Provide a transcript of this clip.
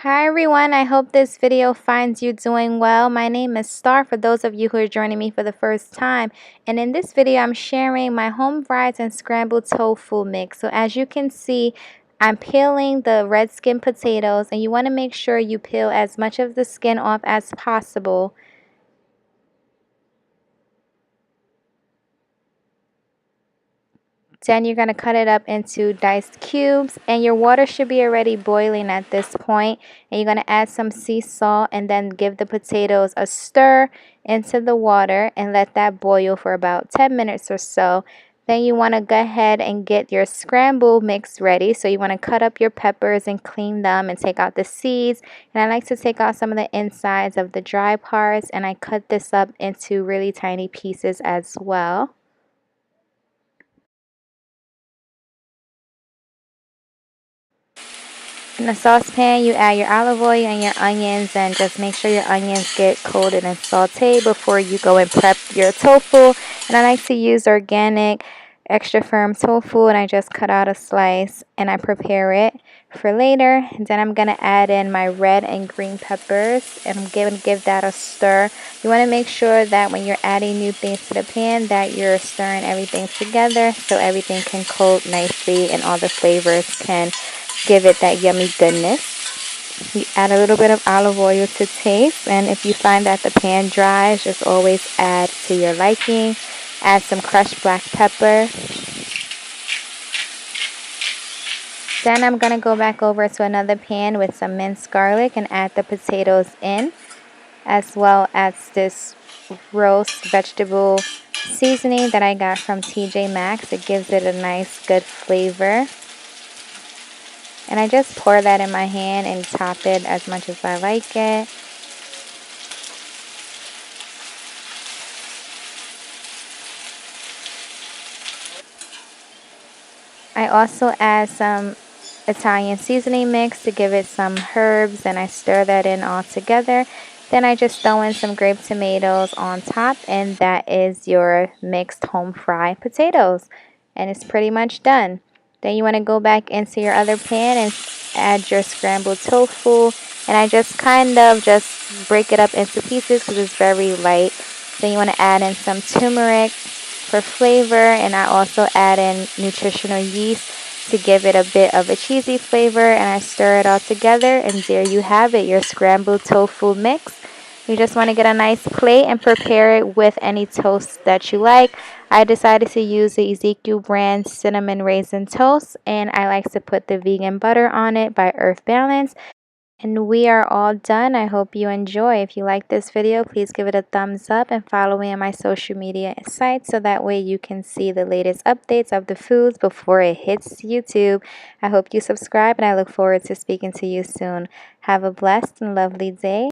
Hi everyone, I hope this video finds you doing well. My name is Starr for those of you who are joining me for the first time. And in this video, I'm sharing my home fried and scrambled tofu mix. So as you can see, I'm peeling the red skin potatoes, and you want to make sure you peel as much of the skin off as possible. Then you're going to cut it up into diced cubes, and your water should be already boiling at this point. And you're going to add some sea salt and then give the potatoes a stir into the water and let that boil for about 10 minutes or so. Then you want to go ahead and get your scramble mix ready. So you want to cut up your peppers and clean them and take out the seeds. And I like to take out some of the insides of the dry parts, and I cut this up into really tiny pieces as well. In a saucepan, you add your olive oil and your onions, and just make sure your onions get coated and sauteed before you go and prep your tofu. And I like to use organic, extra firm tofu, and I just cut out a slice and I prepare it for later. And then I'm going to add in my red and green peppers, and I'm going to give that a stir. You want to make sure that when you're adding new things to the pan that you're stirring everything together so everything can coat nicely and all the flavors can give it that yummy goodness. You add a little bit of olive oil to taste, and if you find that the pan dries, just always add to your liking. Add some crushed black pepper. Then I'm going to go back over to another pan with some minced garlic and add the potatoes in, as well as this roast vegetable seasoning that I got from TJ Maxx. It gives it a nice good flavor. And I just pour that in my hand and top it as much as I like it. I also add some Italian seasoning mix to give it some herbs, and I stir that in all together. Then I just throw in some grape tomatoes on top, and that is your mixed home fried potatoes. And it's pretty much done. Then you want to go back into your other pan and add your scrambled tofu. And I just kind of just break it up into pieces because it's very light. Then you want to add in some turmeric for flavor, and I also add in nutritional yeast to give it a bit of a cheesy flavor, and I stir it all together, and there you have it, your scrambled tofu mix. You just want to get a nice plate and prepare it with any toast that you like. I decided to use the Ezekiel brand cinnamon raisin toast, and I like to put the vegan butter on it by Earth Balance. And we are all done. I hope you enjoy. If you like this video, please give it a thumbs up and follow me on my social media sites so that way you can see the latest updates of the foods before it hits YouTube. I hope you subscribe, and I look forward to speaking to you soon. Have a blessed and lovely day.